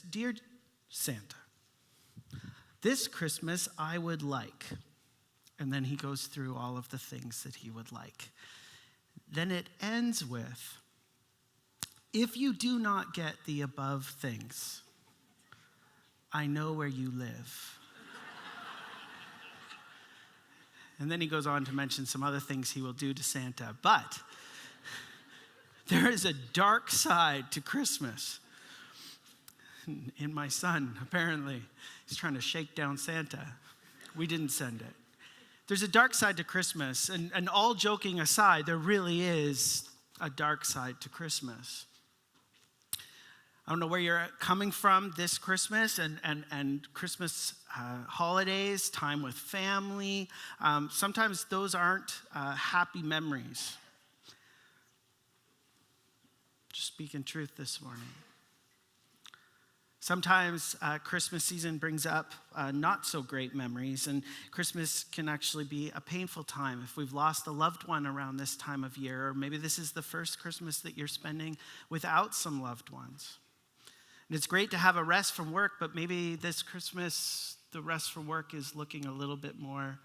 this: "Dear Santa, this Christmas I would like," and then he goes through all of the things that he would like. Then it ends with, "If you do not get the above things, I know where you live." And then he goes on to mention some other things he will do to Santa. But there is a dark side to Christmas. In my son, apparently, he's trying to shake down Santa. We didn't send it. There's a dark side to Christmas. And all joking aside, there really is a dark side to Christmas. I don't know where you're coming from this Christmas and Christmas holidays, time with family. Sometimes those aren't happy memories. Just speaking truth this morning. Sometimes Christmas season brings up not so great memories, and Christmas can actually be a painful time if we've lost a loved one around this time of year, or maybe this is the first Christmas that you're spending without some loved ones. And it's great to have a rest from work, but maybe this Christmas, the rest from work is looking a little bit more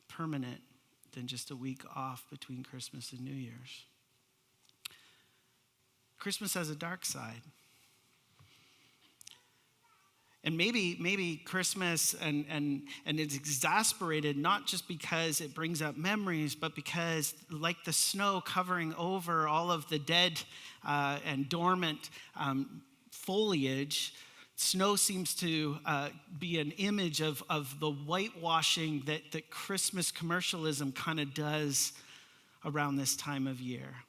permanent than just a week off between Christmas and New Year's. Christmas has a dark side. And maybe Christmas and it's exasperated not just because it brings up memories, but because, like the snow covering over all of the dead and dormant foliage, snow seems to be an image of the whitewashing that Christmas commercialism kind of does around this time of year.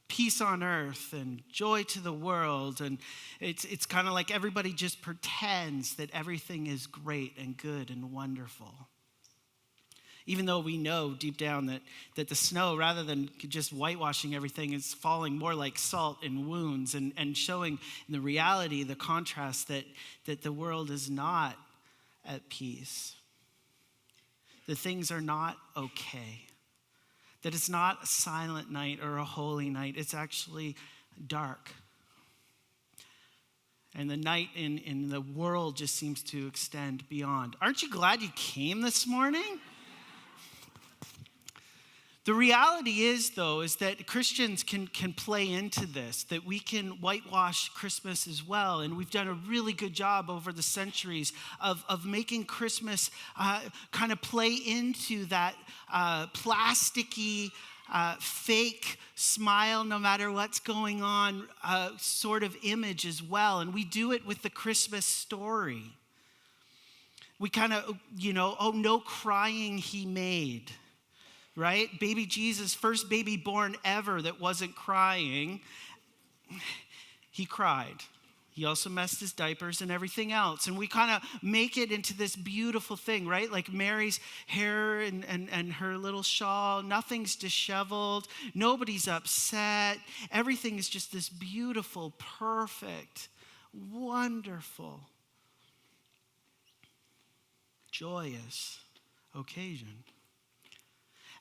Peace on earth and joy to the world, and it's kind of like everybody just pretends that everything is great and good and wonderful. Even though we know deep down that the snow, rather than just whitewashing everything, is falling more like salt in wounds and showing the reality, the contrast that the world is not at peace. That things are not okay. That it's not a silent night or a holy night. It's actually dark. And the night in the world just seems to extend beyond. Aren't you glad you came this morning? The reality is, though, is that Christians can play into this, that we can whitewash Christmas as well. And we've done a really good job over the centuries of making Christmas kind of play into that plasticky, fake smile no matter what's going on sort of image as well. And we do it with the Christmas story. We kind of, oh, no crying he made. Right? Baby Jesus, first baby born ever that wasn't crying, he cried. He also messed his diapers and everything else. And we kind of make it into this beautiful thing, right? Like Mary's hair and her little shawl, nothing's disheveled, nobody's upset. Everything is just this beautiful, perfect, wonderful, joyous occasion.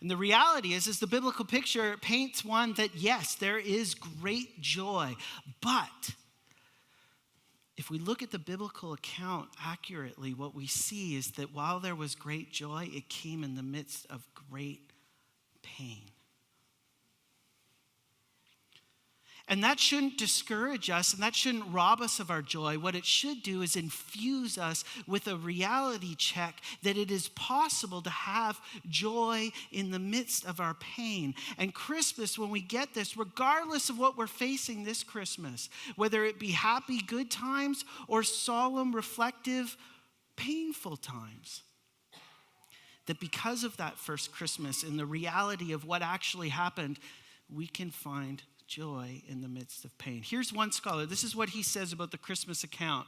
And the reality is the biblical picture paints one that, yes, there is great joy. But if we look at the biblical account accurately, what we see is that while there was great joy, it came in the midst of great pain. And that shouldn't discourage us, and that shouldn't rob us of our joy. What it should do is infuse us with a reality check that it is possible to have joy in the midst of our pain. And Christmas, when we get this, regardless of what we're facing this Christmas, whether it be happy, good times or solemn, reflective, painful times, that because of that first Christmas and the reality of what actually happened, we can find joy in the midst of pain. Here's one scholar. This is what he says about the Christmas account.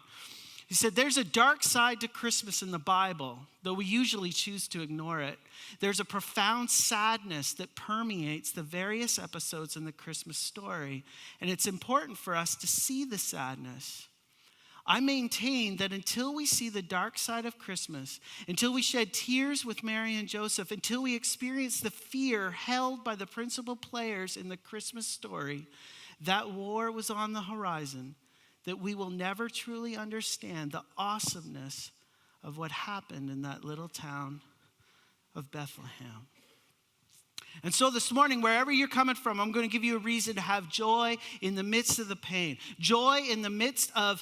He said, there's a dark side to Christmas in the Bible, though we usually choose to ignore it. There's a profound sadness that permeates the various episodes in the Christmas story, and it's important for us to see the sadness. I maintain that until we see the dark side of Christmas, until we shed tears with Mary and Joseph, until we experience the fear held by the principal players in the Christmas story, that war was on the horizon, that we will never truly understand the awesomeness of what happened in that little town of Bethlehem. And so this morning, wherever you're coming from, I'm going to give you a reason to have joy in the midst of the pain. Joy in the midst of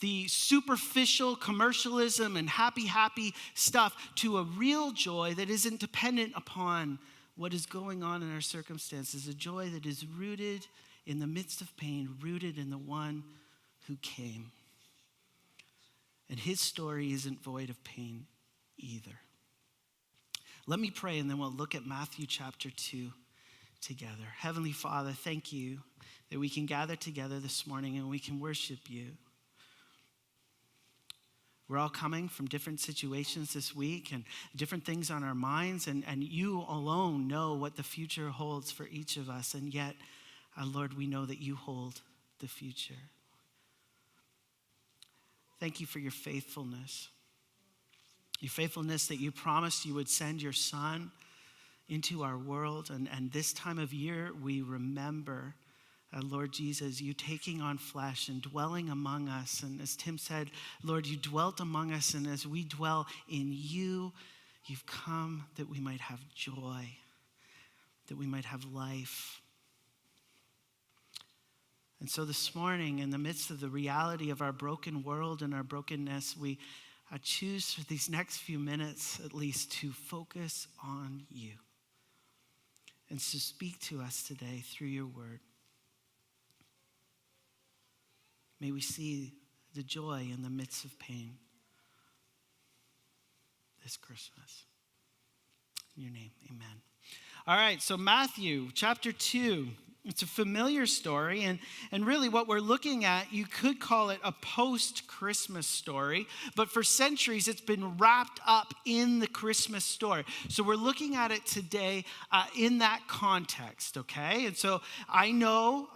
the superficial commercialism and happy stuff, to a real joy that isn't dependent upon what is going on in our circumstances. A joy that is rooted in the midst of pain, rooted in the one who came. And his story isn't void of pain either. Let me pray, and then we'll look at Matthew chapter 2 together. Heavenly Father, thank you that we can gather together this morning and we can worship you. We're all coming from different situations this week and different things on our minds, and you alone know what the future holds for each of us. And yet, Lord, we know that you hold the future. Thank you for your faithfulness. Your faithfulness that you promised you would send your Son into our world. And this time of year, we remember, Lord Jesus, you taking on flesh and dwelling among us. And as Tim said, Lord, you dwelt among us. And as we dwell in you, you've come that we might have joy, that we might have life. And so this morning, in the midst of the reality of our broken world and our brokenness, I choose for these next few minutes, at least, to focus on you and to speak to us today through your word. May we see the joy in the midst of pain this Christmas. In your name, amen. All right, so Matthew chapter 2. It's a familiar story, and really what we're looking at, you could call it a post-Christmas story, but for centuries it's been wrapped up in the Christmas story. So we're looking at it today in that context, okay? And so I know,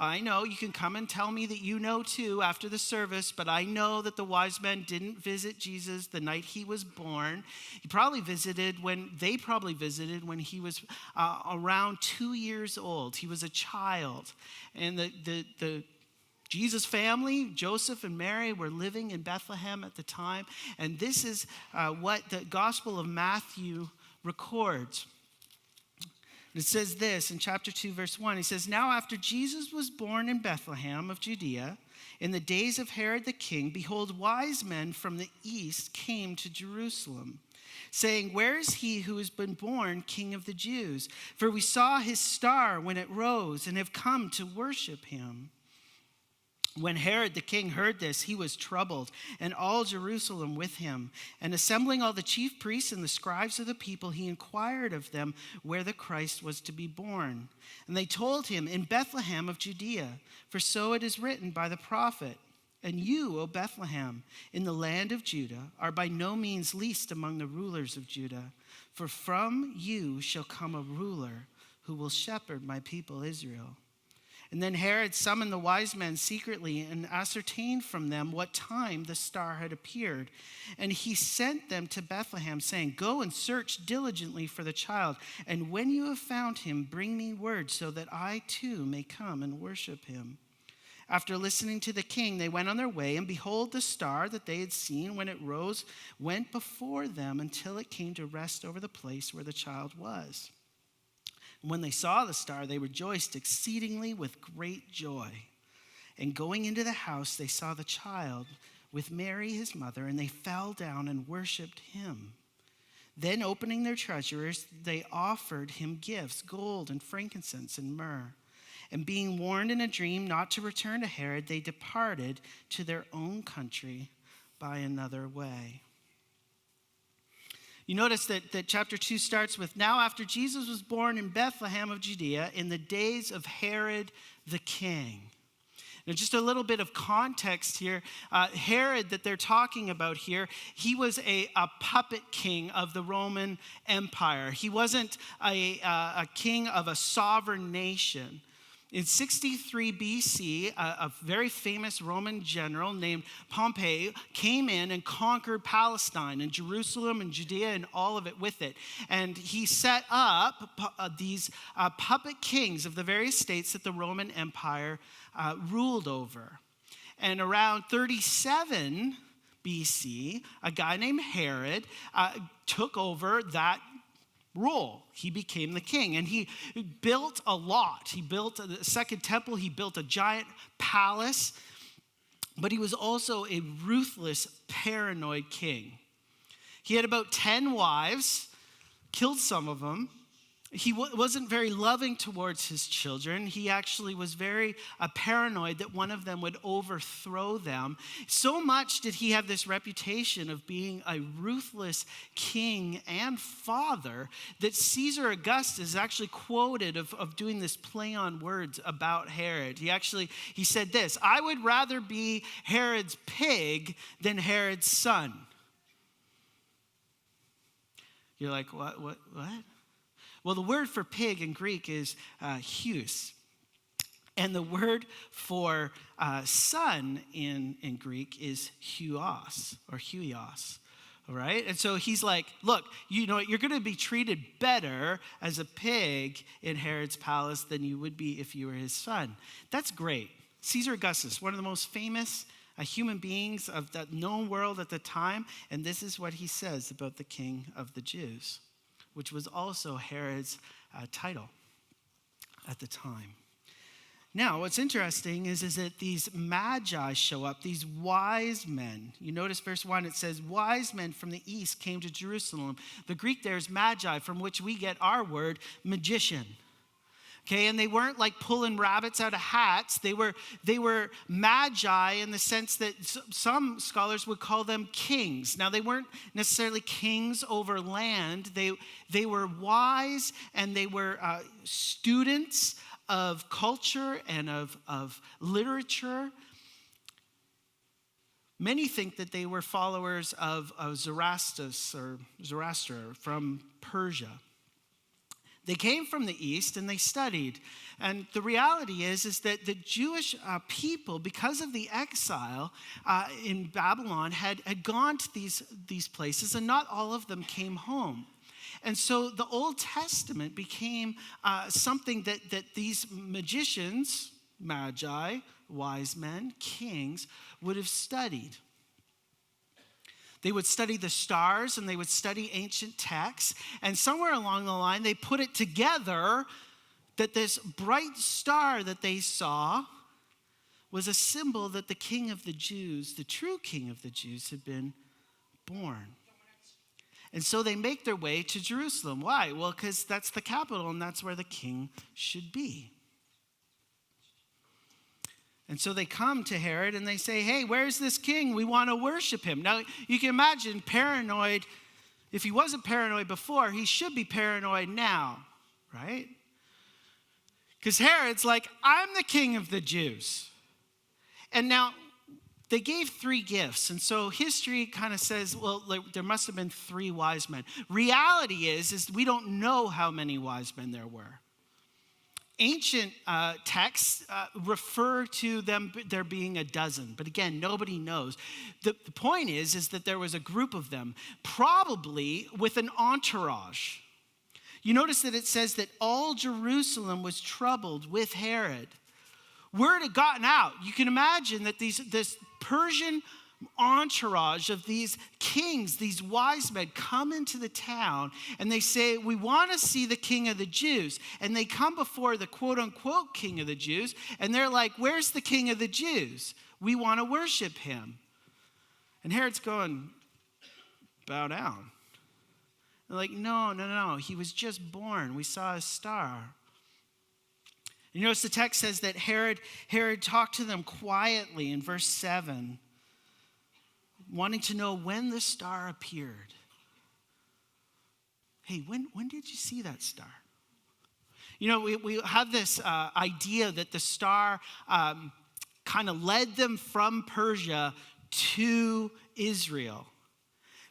you can come and tell me that you know too after the service, but I know that the wise men didn't visit Jesus the night he was born. They probably visited when he was around 2 years old. He was a child. And the Jesus family, Joseph and Mary, were living in Bethlehem at the time. And this is what the Gospel of Matthew records. It says this in chapter 2, verse 1. He says, "Now after Jesus was born in Bethlehem of Judea, in the days of Herod the king, behold, wise men from the east came to Jerusalem, saying, 'Where is he who has been born King of the Jews? For we saw his star when it rose and have come to worship him.' When Herod the king heard this, he was troubled, and all Jerusalem with him. And assembling all the chief priests and the scribes of the people, he inquired of them where the Christ was to be born. And they told him, 'In Bethlehem of Judea, for so it is written by the prophet. And you, O Bethlehem, in the land of Judah, are by no means least among the rulers of Judah. For from you shall come a ruler who will shepherd my people Israel.' And then Herod summoned the wise men secretly and ascertained from them what time the star had appeared. And he sent them to Bethlehem, saying, 'Go and search diligently for the child. And when you have found him, bring me word so that I too may come and worship him.' After listening to the king, they went on their way, and behold, the star that they had seen when it rose went before them until it came to rest over the place where the child was. And when they saw the star, they rejoiced exceedingly with great joy. And going into the house, they saw the child with Mary, his mother, and they fell down and worshiped him. Then opening their treasures, they offered him gifts, gold and frankincense and myrrh. And being warned in a dream not to return to Herod, they departed to their own country by another way." You notice that chapter 2 starts with, "Now after Jesus was born in Bethlehem of Judea, in the days of Herod the king." Now, just a little bit of context here. Herod that they're talking about here, he was a puppet king of the Roman Empire. He wasn't a king of a sovereign nation. In 63 BC, a very famous Roman general named Pompey came in and conquered Palestine and Jerusalem and Judea and all of it with it. And he set up these puppet kings of the various states that the Roman Empire ruled over. And around 37 BC, a guy named Herod took over that role. He became the king, and he built a lot. He built the second temple. He built a giant palace, but he was also a ruthless, paranoid king. He had about 10 wives, killed some of them. He wasn't very loving towards his children. He actually was very paranoid that one of them would overthrow them. So much did he have this reputation of being a ruthless king and father that Caesar Augustus is actually quoted of doing this play on words about Herod. He said this: "I would rather be Herod's pig than Herod's son." You're like, what? Well, the word for pig in Greek is huios. And the word for son in Greek is huios, or huios. All right? And so he's like, look, you know what? You're going to be treated better as a pig in Herod's palace than you would be if you were his son. That's great. Caesar Augustus, one of the most famous human beings of the known world at the time. And this is what he says about the King of the Jews, which was also Herod's title at the time. Now, what's interesting is that these magi show up, these wise men. You notice verse 1, it says, wise men from the east came to Jerusalem. The Greek there is magi, from which we get our word magician. Okay, and they weren't like pulling rabbits out of hats. They were magi in the sense that some scholars would call them kings. Now, they weren't necessarily kings over land. They were wise, and they were students of culture and of literature. Many think that they were followers of Zoroaster from Persia. They came from the east and they studied. And the reality is that the Jewish people, because of the exile in Babylon, had gone to these places, and not all of them came home. And so the Old Testament became something that these magicians, magi, wise men, kings, would have studied. They would study the stars, and they would study ancient texts. And somewhere along the line, they put it together that this bright star that they saw was a symbol that the King of the Jews, the true King of the Jews, had been born. And so they make their way to Jerusalem. Why? Well, because that's the capital, and that's where the king should be. And so they come to Herod and they say, hey, where's this king? We want to worship him. Now, you can imagine paranoid. If he wasn't paranoid before, he should be paranoid now, right? Because Herod's like, I'm the king of the Jews. And now, they gave 3 gifts. And so history kind of says, well, there must have been 3 wise men. Reality is we don't know how many wise men there were. Ancient texts refer to there being a dozen. But again, nobody knows. The point is that there was a group of them, probably with an entourage. You notice that it says that all Jerusalem was troubled with Herod. Word had gotten out. You can imagine that this Persian entourage of these kings, these wise men, come into the town and they say, we want to see the King of the Jews. And they come before the quote unquote King of the Jews, and they're like, where's the King of the Jews? We want to worship him. And Herod's going, bow down. They're like, no, he was just born. We saw a star. You notice the text says that Herod talked to them quietly in verse 7, wanting to know when the star appeared. Hey, when did you see that star? You know, we have this idea that the star kind of led them from Persia to Israel.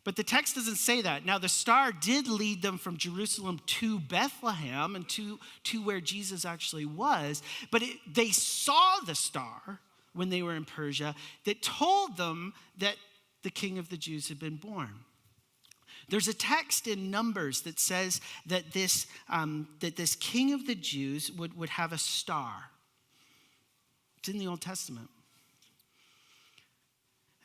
But the text doesn't say that. Now, the star did lead them from Jerusalem to Bethlehem and to where Jesus actually was. But they saw the star when they were in Persia that told them that the King of the Jews had been born. There's a text in Numbers that says that this King of the Jews would have a star. It's in the Old Testament.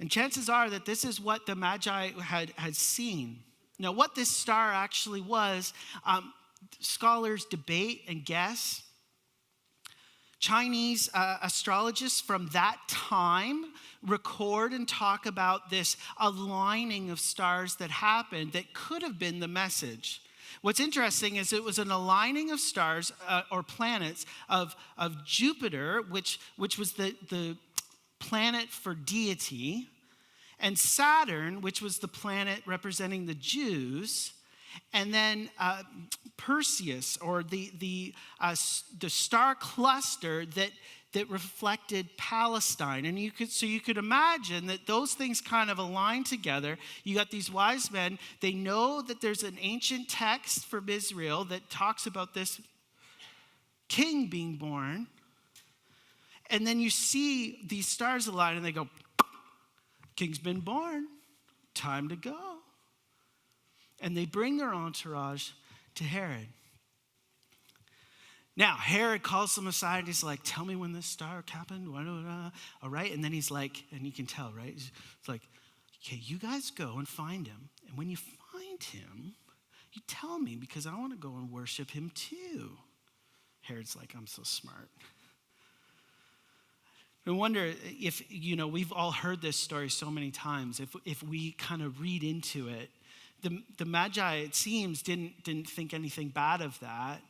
And chances are that this is what the Magi had seen. Now, what this star actually was, scholars debate and guess. Chinese astrologists from that time record and talk about this aligning of stars that happened that could have been the message. What's interesting is it was an aligning of stars or planets of Jupiter, which was the planet for deity, and Saturn, which was the planet representing the Jews, and then Perseus, or the star cluster that reflected Palestine. And you could imagine that those things kind of align together. You got these wise men. They know that there's an ancient text from Israel that talks about this king being born. And then you see these stars align and they go, king's been born, time to go. And they bring their entourage to Herod. Now, Herod calls them aside and he's like, tell me when this star happened. All right. And then he's like, and you can tell, right? It's like, okay, you guys go and find him. And when you find him, you tell me because I want to go and worship him too. Herod's like, I'm so smart. I wonder if, we've all heard this story so many times, if we kind of read into it. The Magi, it seems, didn't think anything bad of that.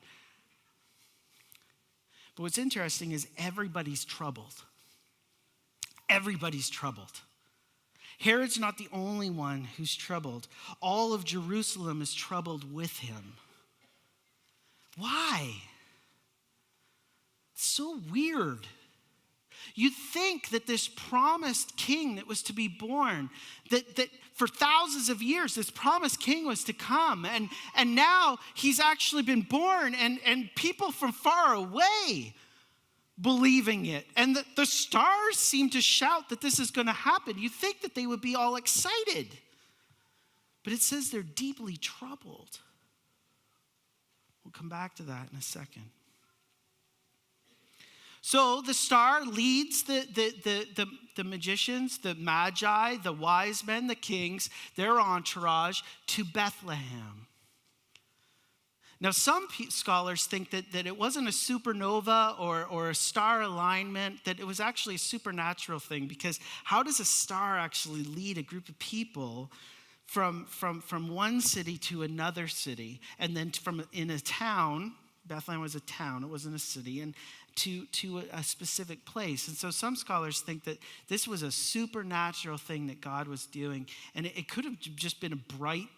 But what's interesting is everybody's troubled. Everybody's troubled. Herod's not the only one who's troubled. All of Jerusalem is troubled with him. Why? It's so weird. You'd think that this promised king that was to be born, that for thousands of years, this promised king was to come. And now he's actually been born and people from far away believing it. And the stars seem to shout that this is going to happen. You'd think that they would be all excited. But it says they're deeply troubled. We'll come back to that in a second. So the star leads the magicians, the magi, the wise men, the kings, their entourage to Bethlehem. Now, some scholars think that it wasn't a supernova or a star alignment, that it was actually a supernatural thing, because how does a star actually lead a group of people from one city to another city, and then in a town? Bethlehem was a town, it wasn't a city, and to a specific place. And so some scholars think that this was a supernatural thing that God was doing, and it could have just been a bright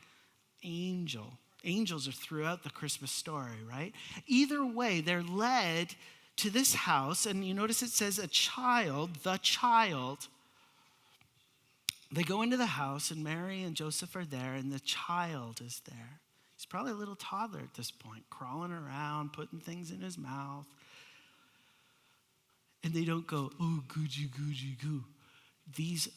angel. Angels are throughout the Christmas story, right? Either way, they're led to this house, and you notice it says the child. They go into the house, and Mary and Joseph are there, and the child is there. He's probably a little toddler at this point, crawling around, putting things in his mouth. And they don't go, oh, googie, goo. These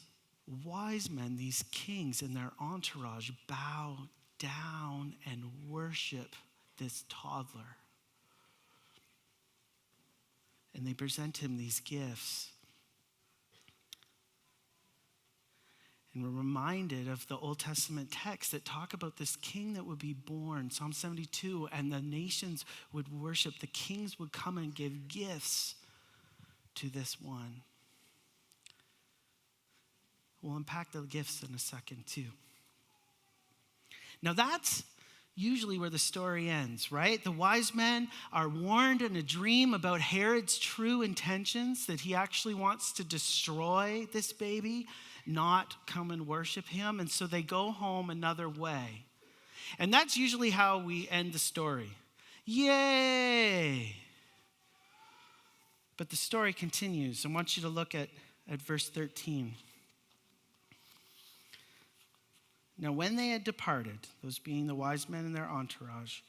wise men, these kings and their entourage bow down and worship this toddler. And they present him these gifts. And we're reminded of the Old Testament texts that talk about this king that would be born, Psalm 72, and the nations would worship. The kings would come and give gifts to this one. We'll unpack the gifts in a second too. Now that's usually where the story ends, right? The wise men are warned in a dream about Herod's true intentions, that he actually wants to destroy this baby, not come and worship him. And so they go home another way. And that's usually how we end the story. Yay! But the story continues. I want you to look at verse 13. Now, when they had departed, those being the wise men and their entourage,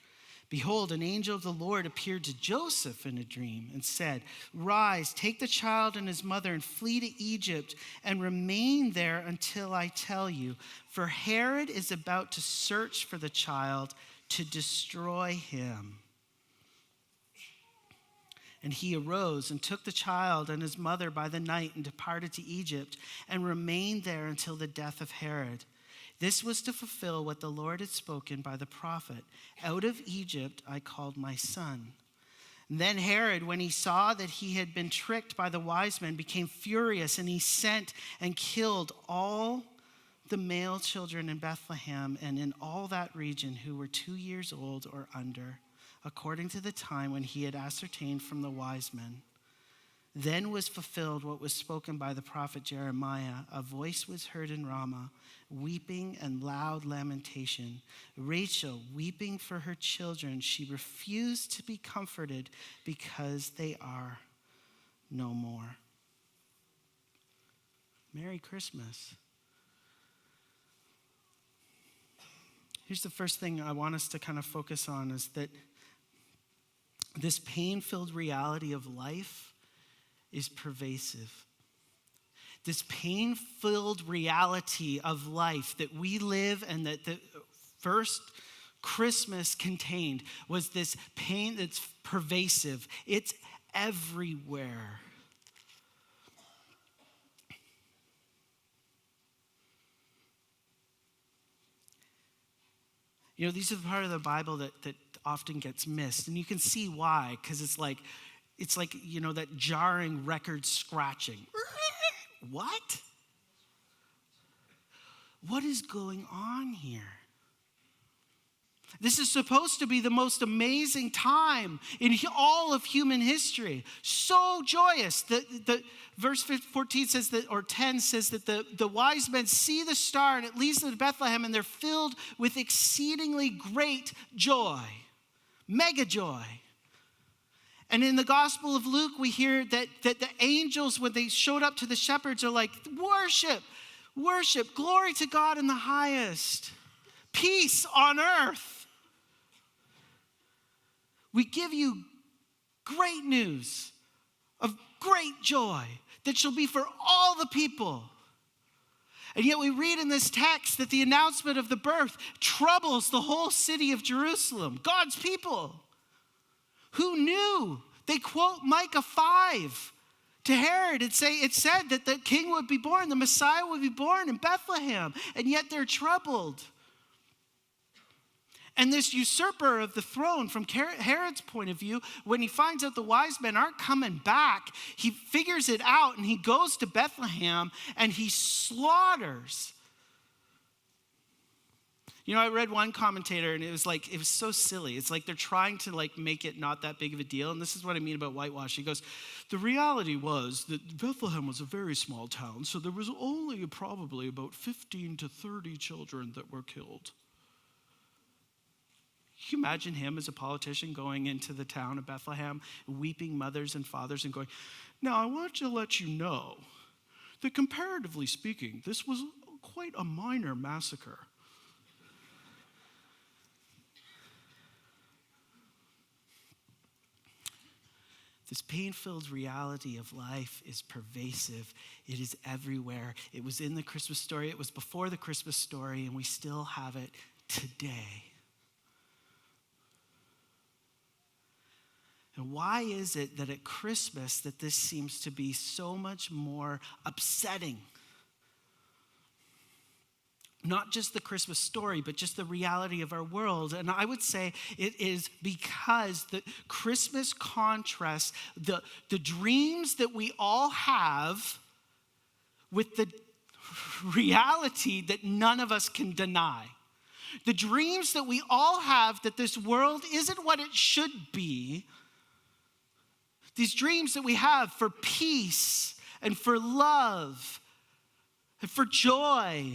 behold, an angel of the Lord appeared to Joseph in a dream and said, rise, take the child and his mother and flee to Egypt and remain there until I tell you. For Herod is about to search for the child to destroy him. And he arose and took the child and his mother by the night and departed to Egypt and remained there until the death of Herod. This was to fulfill what the Lord had spoken by the prophet. Out of Egypt I called my son. And then Herod, when he saw that he had been tricked by the wise men, became furious, and he sent and killed all the male children in Bethlehem and in all that region who were 2 years old or under, according to the time when he had ascertained from the wise men. Then was fulfilled what was spoken by the prophet Jeremiah. A voice was heard in Ramah, weeping and loud lamentation. Rachel weeping for her children. She refused to be comforted because they are no more. Merry Christmas. Here's the first thing I want us to kind of focus on is that this pain-filled reality of life is pervasive. This pain-filled reality of life that we live and that the first Christmas contained was this pain that's pervasive. It's everywhere. You know, these are the part of the Bible that often gets missed. And you can see why, because it's like, you know, that jarring record scratching. What? What is going on here? This is supposed to be the most amazing time in all of human history. So joyous. The verse 14 says that, or 10 says that the wise men see the star and it leads them to Bethlehem and they're filled with exceedingly great joy. Mega joy. And in the Gospel of Luke, we hear that the angels, when they showed up to the shepherds, are like, worship, worship, glory to God in the highest, peace on earth. We give you great news of great joy that shall be for all the people. And yet we read in this text that the announcement of the birth troubles the whole city of Jerusalem, God's people. Who knew? They quote Micah 5 to Herod and say it said that the king would be born, the Messiah would be born in Bethlehem, and yet they're troubled. And this usurper of the throne, from Herod's point of view, when he finds out the wise men aren't coming back, he figures it out and he goes to Bethlehem and he slaughters. You know, I read one commentator and it was so silly. It's like they're trying to make it not that big of a deal. And this is what I mean about whitewash. He goes, the reality was that Bethlehem was a very small town, so there was only probably about 15 to 30 children that were killed. Can you imagine him as a politician going into the town of Bethlehem, weeping mothers and fathers and going, now I want to let you know that comparatively speaking, this was quite a minor massacre. This pain-filled reality of life is pervasive. It is everywhere. It was in the Christmas story. It was before the Christmas story, and we still have it today. And why is it that at Christmas that this seems to be so much more upsetting? Not just the Christmas story, but just the reality of our world. And I would say it is because the Christmas contrasts the dreams that we all have with the reality that none of us can deny. The dreams that we all have that this world isn't what it should be. These dreams that we have for peace and for love and for joy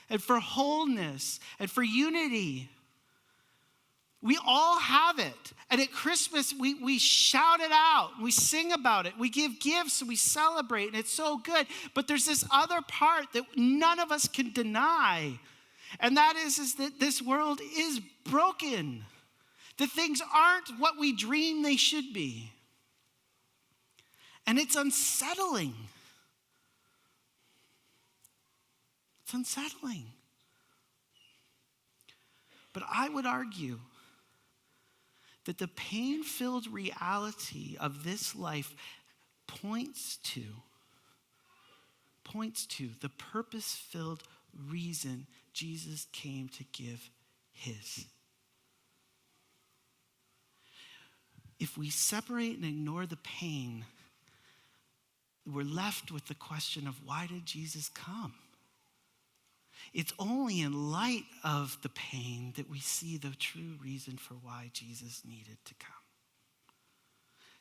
and for wholeness and for unity. We all have it. And at Christmas, we shout it out. We sing about it. We give gifts and we celebrate. And it's so good. But there's this other part that none of us can deny. And that is that this world is broken. That things aren't what we dream they should be. And it's unsettling. It's unsettling. But I would argue that the pain-filled reality of this life points to the purpose-filled reason Jesus came to give his. If we separate and ignore the pain, we're left with the question of, why did Jesus come? It's only in light of the pain that we see the true reason for why Jesus needed to come.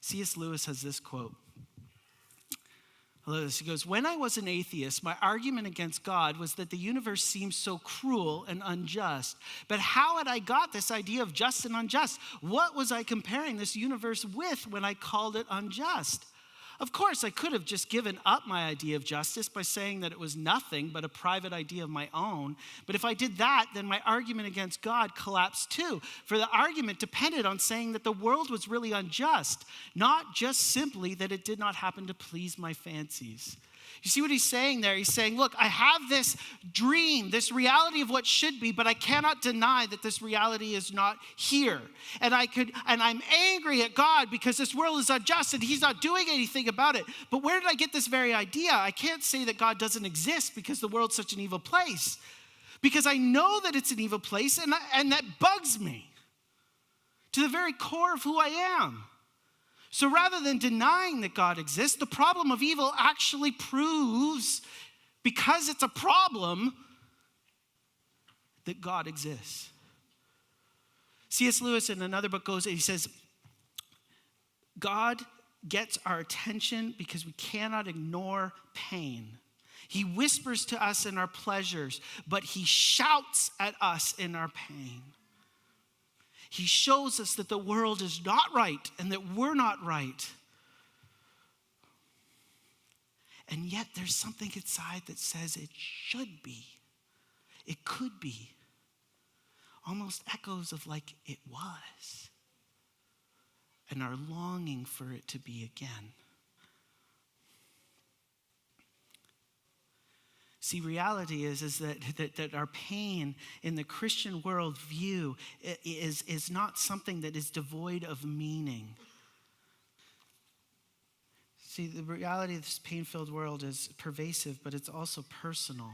C.S. Lewis has this quote. He goes, "When I was an atheist, my argument against God was that the universe seemed so cruel and unjust. But how had I got this idea of just and unjust? What was I comparing this universe with when I called it unjust? Of course, I could have just given up my idea of justice by saying that it was nothing but a private idea of my own. But if I did that, then my argument against God collapsed too. For the argument depended on saying that the world was really unjust, not just simply that it did not happen to please my fancies." You see what he's saying there? He's saying, look, I have this dream, this reality of what should be, but I cannot deny that this reality is not here. And I'm angry at God because this world is unjust and he's not doing anything about it. But where did I get this very idea? I can't say that God doesn't exist because the world's such an evil place. Because I know that it's an evil place and that bugs me to the very core of who I am. So rather than denying that God exists, the problem of evil actually proves, because it's a problem, that God exists. C.S. Lewis in another book he says, God gets our attention because we cannot ignore pain. He whispers to us in our pleasures, but he shouts at us in our pain. He shows us that the world is not right and that we're not right. And yet there's something inside that says it should be. It could be. Almost echoes of like it was. And our longing for it to be again. See, reality is that our pain in the Christian worldview is not something that is devoid of meaning. See, the reality of this pain-filled world is pervasive, but it's also personal.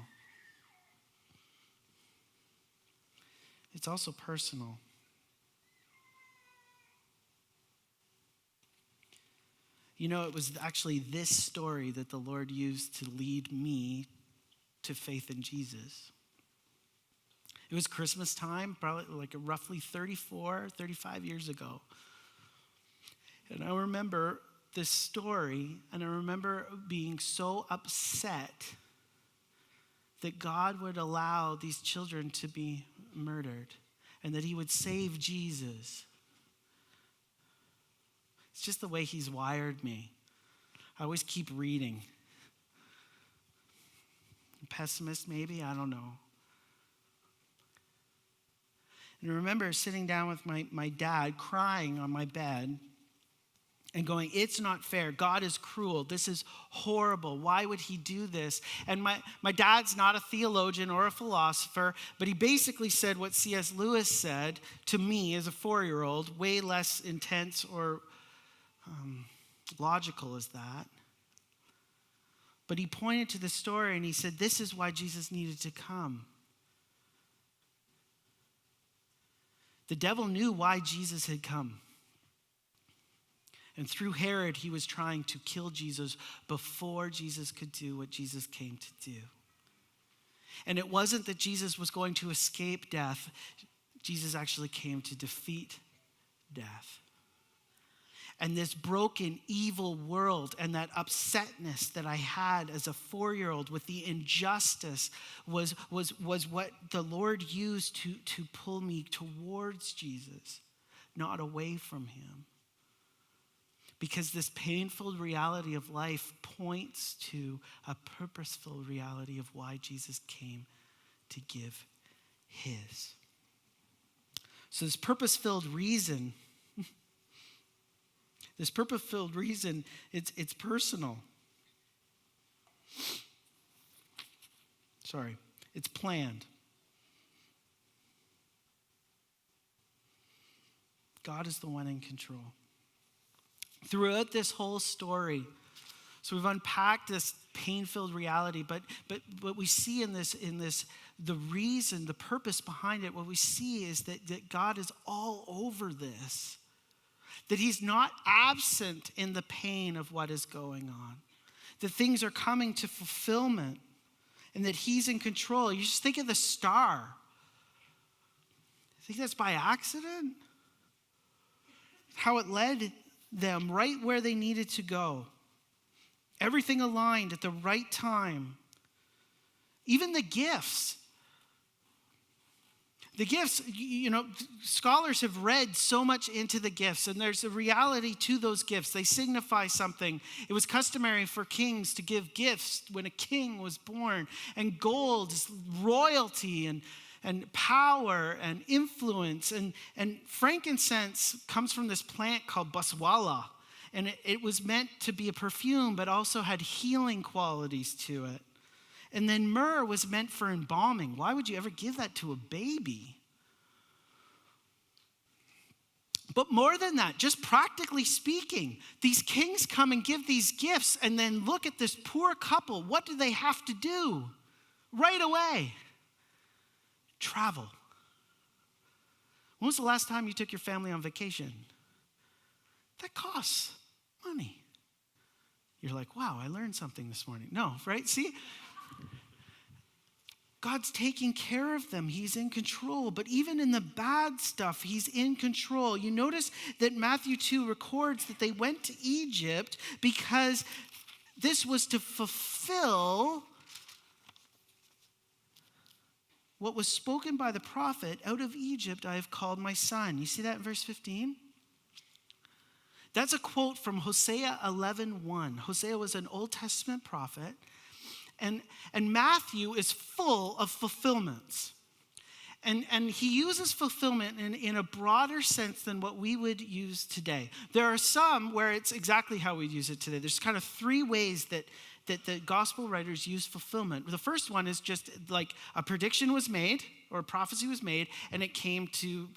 It's also personal. You know, it was actually this story that the Lord used to lead me to faith in Jesus. It was Christmas time, probably like roughly 35 years ago. And I remember this story, and I remember being so upset that God would allow these children to be murdered and that he would save Jesus. It's just the way he's wired me. I always keep reading. Pessimist, maybe, I don't know. And I remember sitting down with my dad, crying on my bed and going, it's not fair. God is cruel. This is horrible. Why would he do this? And my dad's not a theologian or a philosopher, but he basically said what C.S. Lewis said to me as a 4-year-old, way less intense or logical as that. But he pointed to the story and he said, this is why Jesus needed to come. The devil knew why Jesus had come. And through Herod, he was trying to kill Jesus before Jesus could do what Jesus came to do. And it wasn't that Jesus was going to escape death. Jesus actually came to defeat death. And this broken, evil world and that upsetness that I had as a 4-year-old with the injustice was what the Lord used to pull me towards Jesus, not away from him. Because this painful reality of life points to a purposeful reality of why Jesus came to give his. So this purpose-filled reason, it's personal. It's planned. God is the one in control. Throughout this whole story, so we've unpacked this pain-filled reality, but what we see in this, the reason, the purpose behind it, what we see is that God is all over this. That he's not absent in the pain of what is going on. That things are coming to fulfillment and that he's in control. You just think of the star. Think that's by accident? How it led them right where they needed to go. Everything aligned at the right time. Even the gifts. The gifts, scholars have read so much into the gifts, and there's a reality to those gifts. They signify something. It was customary for kings to give gifts when a king was born. And gold is royalty and power and influence. And frankincense comes from this plant called baswala. And it was meant to be a perfume, but also had healing qualities to it. And then myrrh was meant for embalming. Why would you ever give that to a baby? But more than that, just practically speaking, these kings come and give these gifts, and then look at this poor couple. What do they have to do? Right away, travel. When was the last time you took your family on vacation? That costs money. You're like, wow, I learned something this morning. No, right? See? God's taking care of them. He's in control. But even in the bad stuff, he's in control. You notice that Matthew 2 records that they went to Egypt because this was to fulfill what was spoken by the prophet, out of Egypt I have called my son. You see that in verse 15? That's a quote from Hosea 11:1. Hosea was an Old Testament prophet. And Matthew is full of fulfillments. And he uses fulfillment in a broader sense than what we would use today. There are some where it's exactly how we use it today. There's kind of three ways that the gospel writers use fulfillment. The first one is just like a prediction was made or a prophecy was made and it came to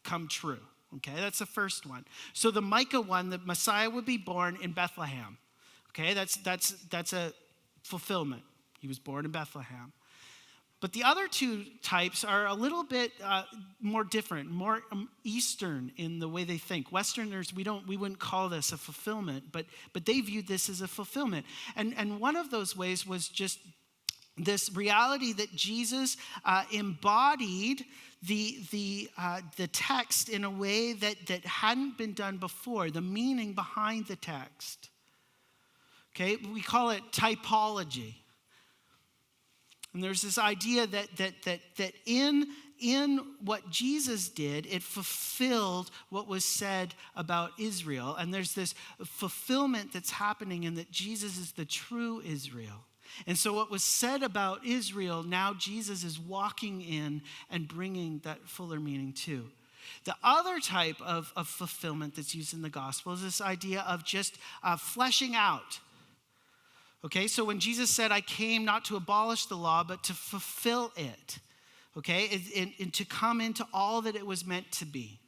come true. Okay, that's the first one. So the Micah one, the Messiah would be born in Bethlehem. Okay, that's a fulfillment. He was born in Bethlehem. But the other two types are a little bit more different, more Eastern in the way they think. Westerners, we wouldn't call this a fulfillment, but they viewed this as a fulfillment. And one of those ways was just this reality that Jesus embodied the text in a way that hadn't been done before, the meaning behind the text. Okay, we call it typology. And there's this idea that in what Jesus did, it fulfilled what was said about Israel. And there's this fulfillment that's happening in that Jesus is the true Israel. And so what was said about Israel, now Jesus is walking in and bringing that fuller meaning too. The other type of fulfillment that's used in the gospel is this idea of just fleshing out. Okay, so when Jesus said, I came not to abolish the law, but to fulfill it. Okay, and to come into all that it was meant to be.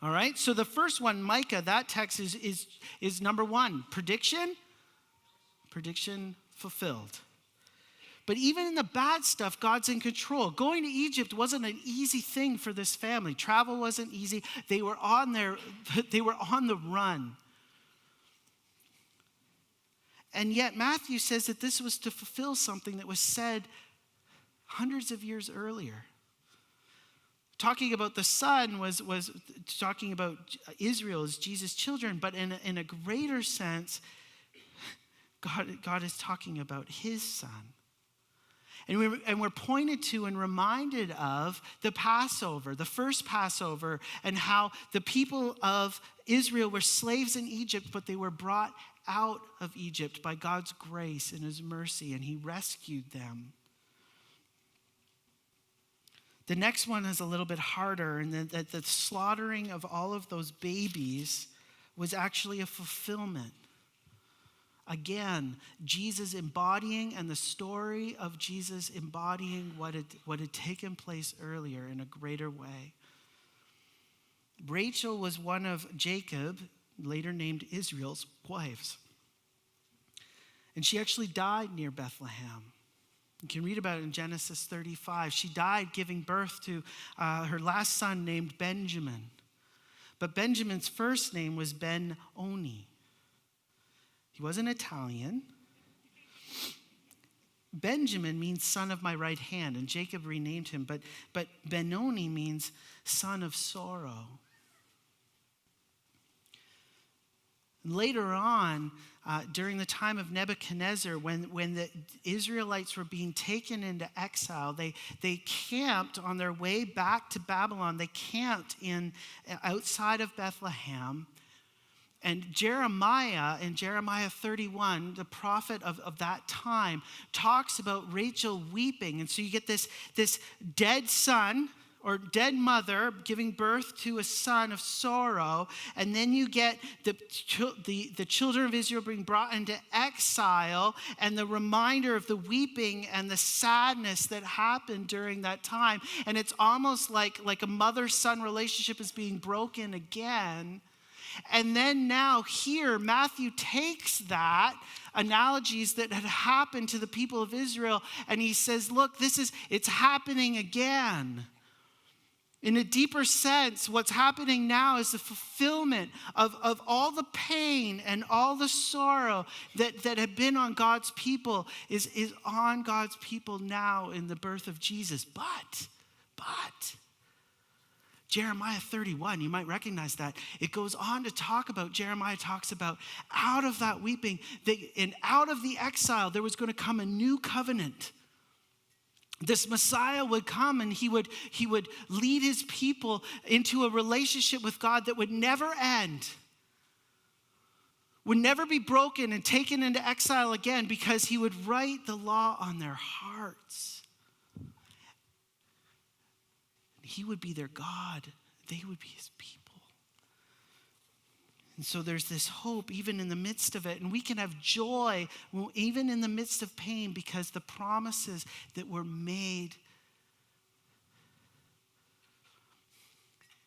All right, so the first one, Micah, that text is number one, prediction fulfilled. But even in the bad stuff, God's in control. Going to Egypt wasn't an easy thing for this family. Travel wasn't easy. They were on the run. And yet Matthew says that this was to fulfill something that was said hundreds of years earlier. Talking about the son was talking about Israel as Jesus' children, but in a greater sense, God is talking about his son. And we're pointed to and reminded of the Passover, the first Passover, and how the people of Israel were slaves in Egypt, but they were brought out of Egypt by God's grace and his mercy, and he rescued them. The next one is a little bit harder, and that the slaughtering of all of those babies was actually a fulfillment. Again, Jesus embodying, and the story of Jesus embodying what had taken place earlier in a greater way. Rachel was one of Jacob, later named Israel's wives. And she actually died near Bethlehem. You can read about it in Genesis 35. She died giving birth to her last son named Benjamin. But Benjamin's first name was Ben-Oni. He wasn't Italian. Benjamin means son of my right hand, and Jacob renamed him. But Ben-Oni means son of sorrow. Later on, during the time of Nebuchadnezzar, when the Israelites were being taken into exile, they camped on their way back to Babylon. They camped outside of Bethlehem. And Jeremiah, in Jeremiah 31, the prophet of that time, talks about Rachel weeping. And so you get this dead son or dead mother giving birth to a son of sorrow. And then you get the children of Israel being brought into exile, and the reminder of the weeping and the sadness that happened during that time. And it's almost like a mother-son relationship is being broken again. And then now here, Matthew takes that analogies that had happened to the people of Israel, and he says, look, it's happening again. In a deeper sense, what's happening now is the fulfillment of all the pain and all the sorrow that had been on God's people is on God's people now in the birth of Jesus. But Jeremiah 31, you might recognize that. It goes on to talk about, Jeremiah talks about out of that weeping, and out of the exile, there was going to come a new covenant. This Messiah would come, and he would lead his people into a relationship with God that would never end, would never be broken and taken into exile again, because he would write the law on their hearts. He would be their God. They would be his people. And so there's this hope even in the midst of it. And we can have joy even in the midst of pain, because the promises that were made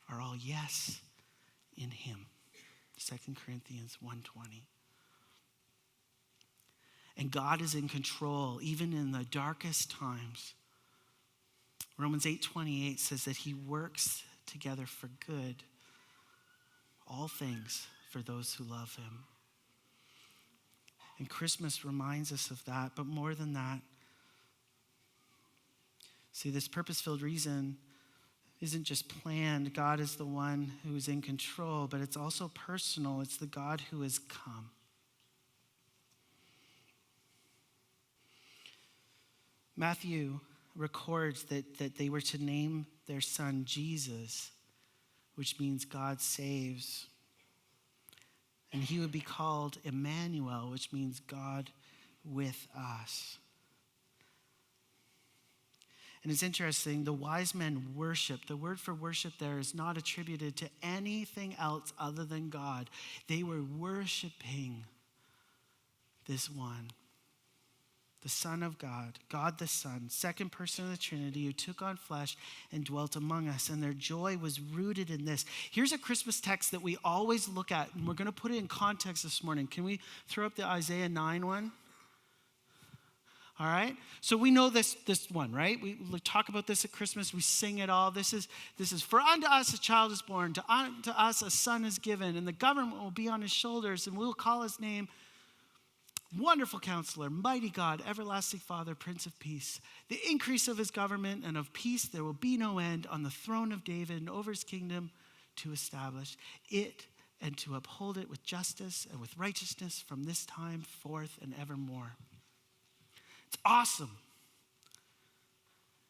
are all yes in him. 2 Corinthians 1:20. And God is in control even in the darkest times. Romans 8:28 says that he works together for good, all things for those who love him. And Christmas reminds us of that, but more than that, see, this purpose-filled reason isn't just planned. God is the one who is in control, but it's also personal. It's the God who has come. Matthew records that they were to name their son Jesus, which means God saves. And he would be called Emmanuel, which means God with us. And it's interesting, the wise men worship. The word for worship there is not attributed to anything else other than God. They were worshiping this one, the Son of God, God the Son, second person of the Trinity, who took on flesh and dwelt among us. And their joy was rooted in this. Here's a Christmas text that we always look at, and we're going to put it in context this morning. Can we throw up the Isaiah 9 one? All right? So we know this one, right? We talk about this at Christmas. We sing it all. This is for unto us a child is born, unto us a son is given, and the government will be on his shoulders, and we'll call his name Wonderful Counselor, Mighty God, Everlasting Father, Prince of Peace. The increase of his government and of peace there will be no end on the throne of David and over his kingdom, to establish it and to uphold it with justice and with righteousness from this time forth and evermore. It's awesome.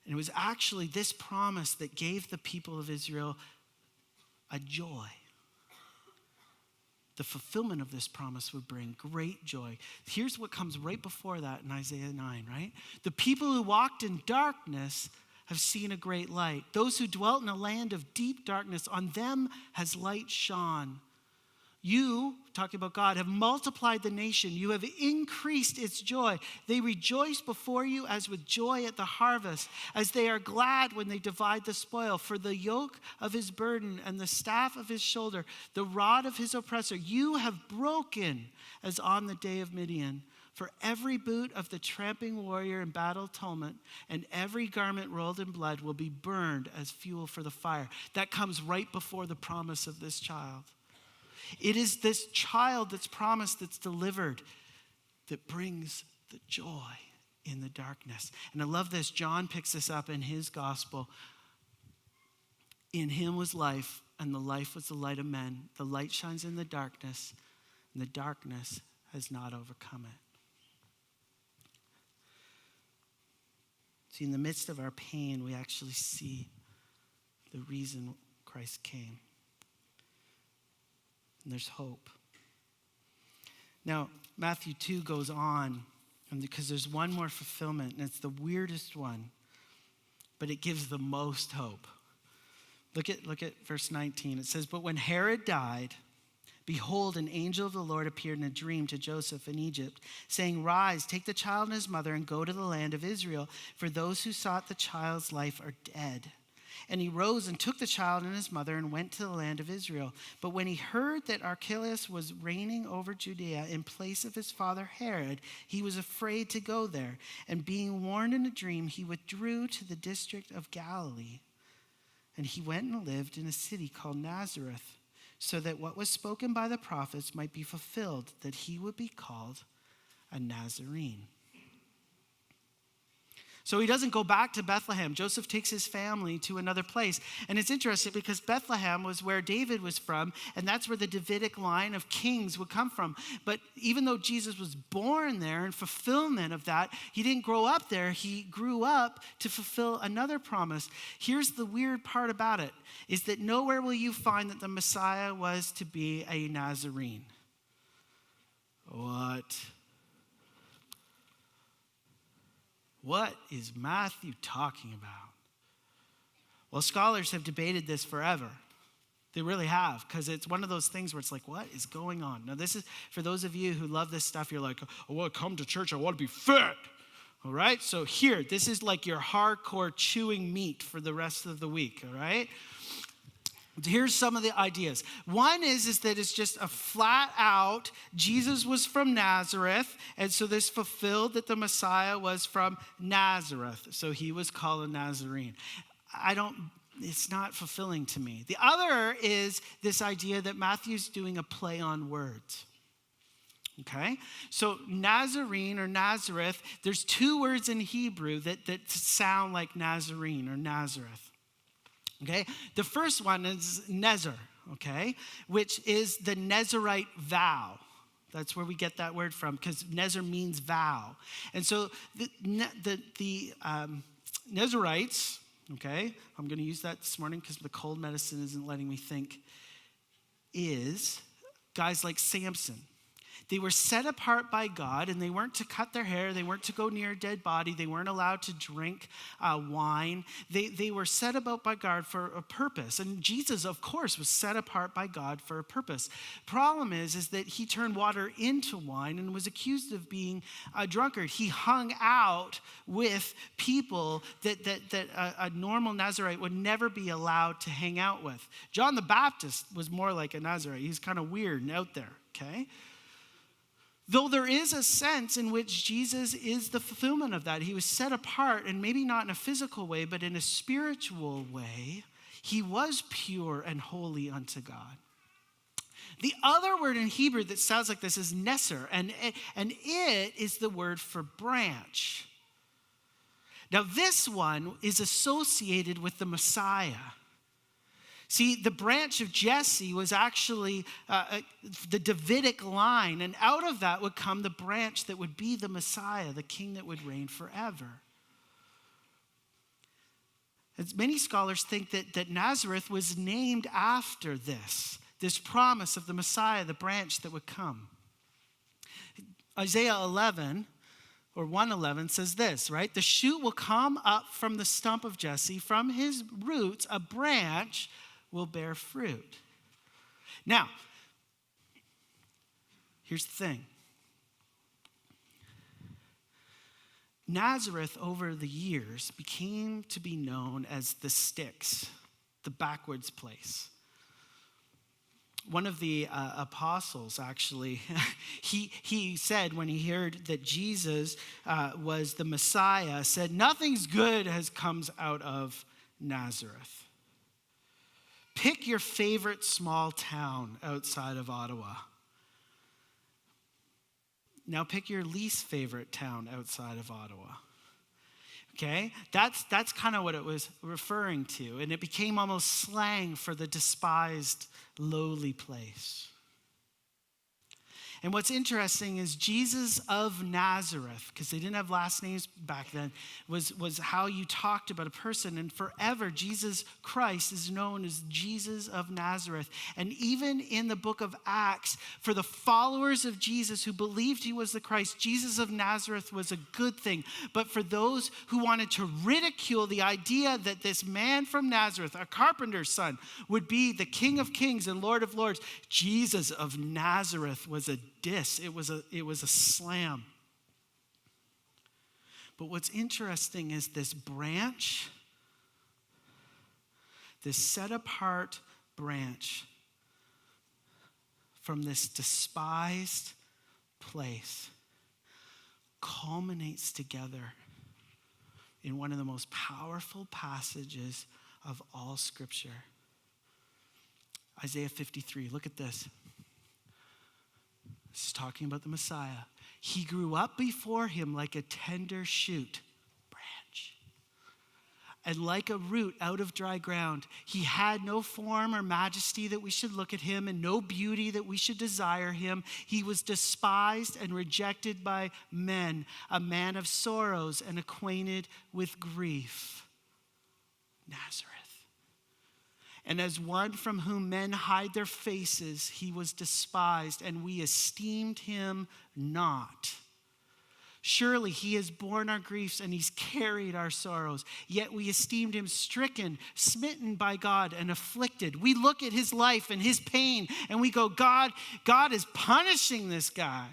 And it was actually this promise that gave the people of Israel a joy. The fulfillment of this promise would bring great joy. Here's what comes right before that in Isaiah 9, right? The people who walked in darkness have seen a great light. Those who dwelt in a land of deep darkness, on them has light shone. You, talking about God, have multiplied the nation. You have increased its joy. They rejoice before you as with joy at the harvest, as they are glad when they divide the spoil. For the yoke of his burden and the staff of his shoulder, the rod of his oppressor, you have broken as on the day of Midian. For every boot of the tramping warrior in battle tumult and every garment rolled in blood will be burned as fuel for the fire. That comes right before the promise of this child. It is this child that's promised, that's delivered, that brings the joy in the darkness. And I love this. John picks this up in his gospel. In him was life, and the life was the light of men. The light shines in the darkness, and the darkness has not overcome it. See, in the midst of our pain, we actually see the reason Christ came. And there's hope. Now, Matthew 2 goes on, and because there's one more fulfillment, and it's the weirdest one, but it gives the most hope. Look at verse 19. It says, "But when Herod died, behold, an angel of the Lord appeared in a dream to Joseph in Egypt, saying, 'Rise, take the child and his mother and go to the land of Israel, for those who sought the child's life are dead.' And he rose and took the child and his mother and went to the land of Israel. But when he heard that Archelaus was reigning over Judea in place of his father Herod, he was afraid to go there. And being warned in a dream, he withdrew to the district of Galilee. And he went and lived in a city called Nazareth, so that what was spoken by the prophets might be fulfilled, that he would be called a Nazarene." So he doesn't go back to Bethlehem. Joseph takes his family to another place. And it's interesting because Bethlehem was where David was from, and that's where the Davidic line of kings would come from. But even though Jesus was born there in fulfillment of that, he didn't grow up there. He grew up to fulfill another promise. Here's the weird part about it, is that nowhere will you find that the Messiah was to be a Nazarene. What is Matthew talking about? Well, scholars have debated this forever. They really have, because it's one of those things where it's like, what is going on? Now, this is, for those of you who love this stuff, you're like, I want to come to church, I want to be fit. All right? So here, this is like your hardcore chewing meat for the rest of the week, all right? Here's some of the ideas. One is that it's just a flat out, Jesus was from Nazareth, and so this fulfilled that the Messiah was from Nazareth. So he was called a Nazarene. It's not fulfilling to me. The other is this idea that Matthew's doing a play on words. Okay? So Nazarene or Nazareth, there's two words in Hebrew that sound like Nazarene or Nazareth. Okay, the first one is Nezer, okay, which is the Nezarite vow. That's where we get that word from, because Nezer means vow. And so the Nezarites, okay, I'm going to use that this morning because the cold medicine isn't letting me think, is guys like Samson. They were set apart by God, and they weren't to cut their hair. They weren't to go near a dead body. They weren't allowed to drink wine. They were set apart by God for a purpose. And Jesus, of course, was set apart by God for a purpose. Problem is that he turned water into wine and was accused of being a drunkard. He hung out with people that a normal Nazarite would never be allowed to hang out with. John the Baptist was more like a Nazarite. He's kind of weird and out there, okay? Though there is a sense in which Jesus is the fulfillment of that. He was set apart, and maybe not in a physical way, but in a spiritual way. He was pure and holy unto God. The other word in Hebrew that sounds like this is neser, and it is the word for branch. Now this one is associated with the Messiah. See, the branch of Jesse was actually the Davidic line, and out of that would come the branch that would be the Messiah, the king that would reign forever. As many scholars think that Nazareth was named after this promise of the Messiah, the branch that would come. Isaiah 11, or 1:11 says this, right? The shoot will come up from the stump of Jesse, from his roots, a branch will bear fruit. Now, Here's the thing. Nazareth, over the years, became to be known as the sticks, the backwards place. One of the apostles, actually, he said when he heard that Jesus was the Messiah, said, "Nothing's good has come out of Nazareth." Pick your favorite small town outside of Ottawa. Now pick your least favorite town outside of Ottawa. Okay? That's kind of what it was referring to. And it became almost slang for the despised, lowly place. And what's interesting is Jesus of Nazareth, because they didn't have last names back then, was how you talked about a person. And forever, Jesus Christ is known as Jesus of Nazareth. And even in the book of Acts, for the followers of Jesus who believed he was the Christ, Jesus of Nazareth was a good thing. But for those who wanted to ridicule the idea that this man from Nazareth, a carpenter's son, would be the King of Kings and Lord of Lords, Jesus of Nazareth was a diss. It was a slam. But what's interesting is this branch, this set apart branch from this despised place culminates together in one of the most powerful passages of all Scripture. Isaiah 53, look at this. This is talking about the Messiah. He grew up before him like a tender shoot, branch, and like a root out of dry ground. He had no form or majesty that we should look at him, and no beauty that we should desire him. He was despised and rejected by men, a man of sorrows and acquainted with grief. Nazareth. And as one from whom men hide their faces, he was despised, and we esteemed him not. Surely he has borne our griefs and he's carried our sorrows. Yet we esteemed him stricken, smitten by God, and afflicted. We look at his life and his pain, and we go, God is punishing this guy.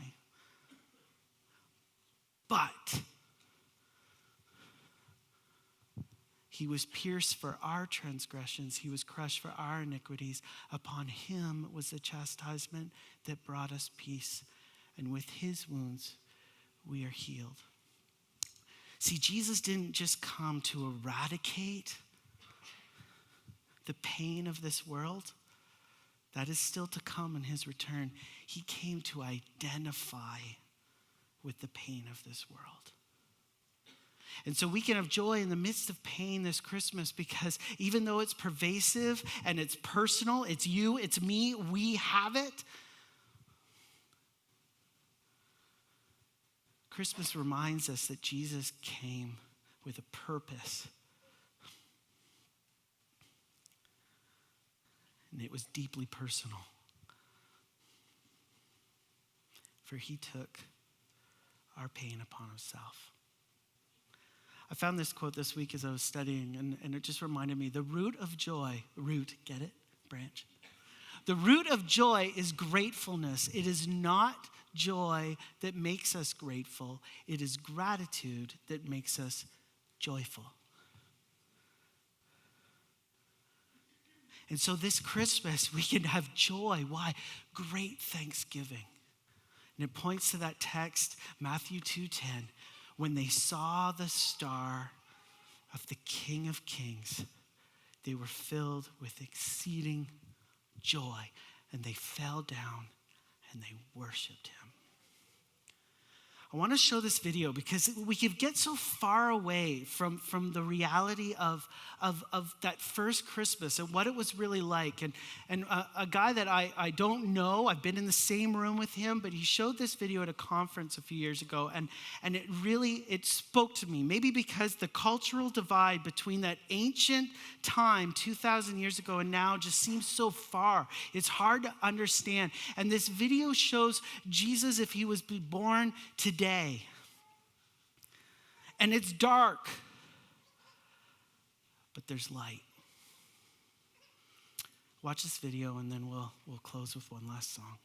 But he was pierced for our transgressions. He was crushed for our iniquities. Upon him was the chastisement that brought us peace. And with his wounds, we are healed. See, Jesus didn't just come to eradicate the pain of this world. That is still to come in his return. He came to identify with the pain of this world. And so we can have joy in the midst of pain this Christmas, because even though it's pervasive and it's personal, it's you, it's me, we have it. Christmas reminds us that Jesus came with a purpose. And it was deeply personal. For he took our pain upon himself. I found this quote this week as I was studying, and it just reminded me, the root of joy, root, get it? Branch. The root of joy is gratefulness. It is not joy that makes us grateful. It is gratitude that makes us joyful. And so this Christmas, we can have joy. Why? Great thanksgiving. And it points to that text, Matthew 2:10. When they saw the star of the King of Kings, they were filled with exceeding joy, and they fell down and they worshiped him. I want to show this video because we could get so far away from the reality of that first Christmas and what it was really like. And a guy that I don't know, I've been in the same room with him, but he showed this video at a conference a few years ago, and it spoke to me. Maybe because the cultural divide between that ancient time 2,000 years ago and now just seems so far. It's hard to understand. And this video shows Jesus if he was born today. And it's dark, but there's light. Watch this video and then we'll close with one last song.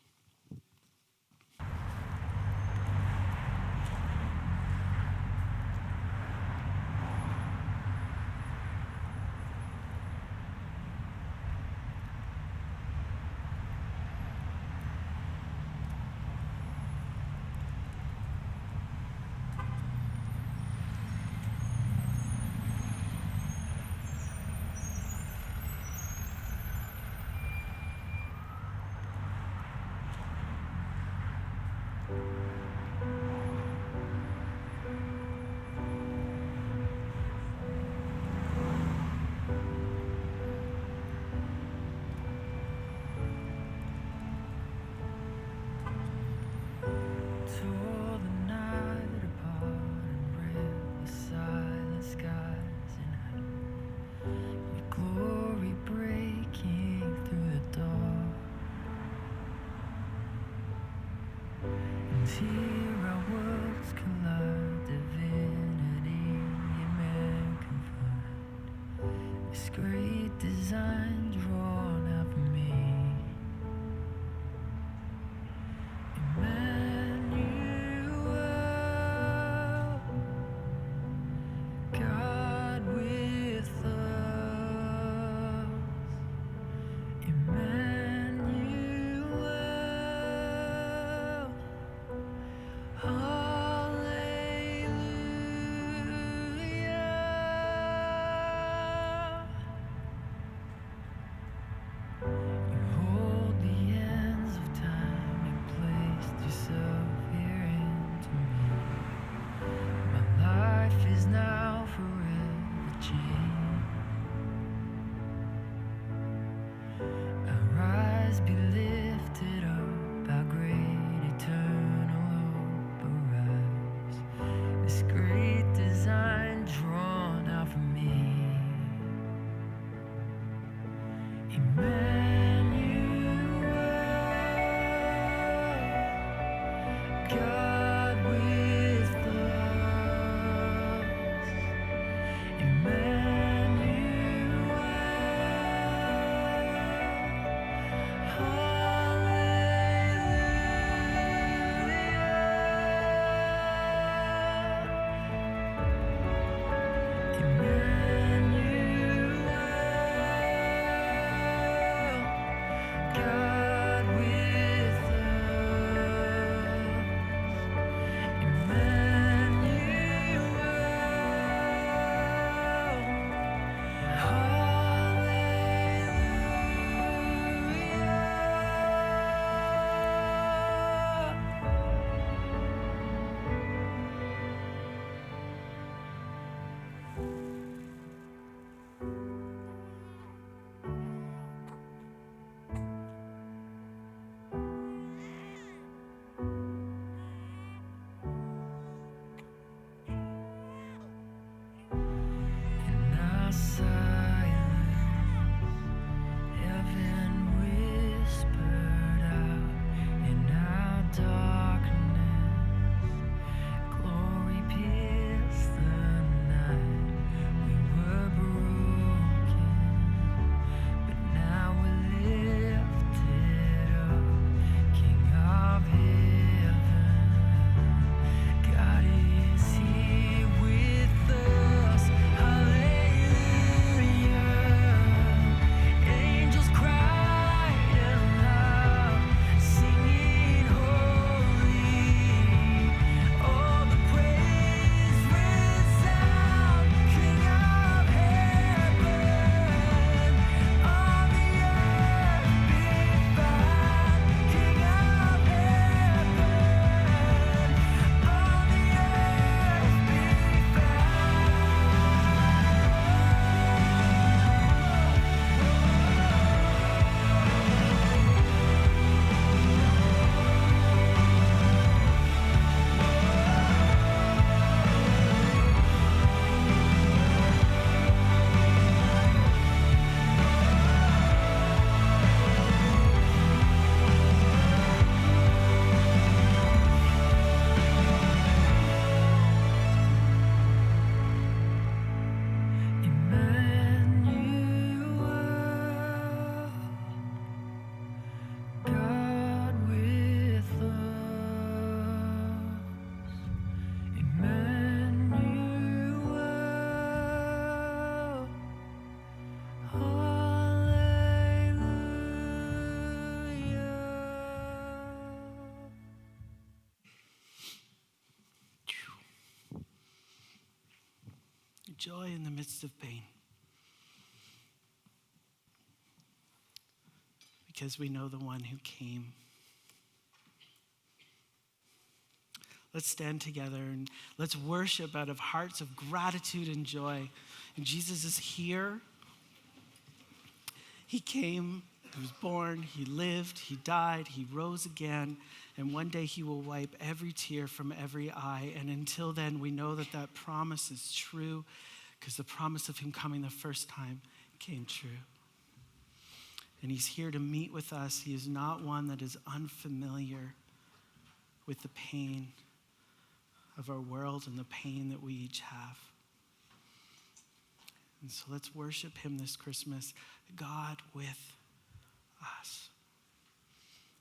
joy in the midst of pain. Because we know the one who came. Let's stand together and let's worship out of hearts of gratitude and joy. And Jesus is here. He came, he was born, he lived, he died, he rose again, and one day he will wipe every tear from every eye. And until then, we know that that promise is true because the promise of him coming the first time came true. And he's here to meet with us. He is not one that is unfamiliar with the pain of our world and the pain that we each have. And so let's worship him this Christmas, God with us.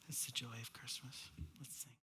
It's the joy of Christmas. Let's sing.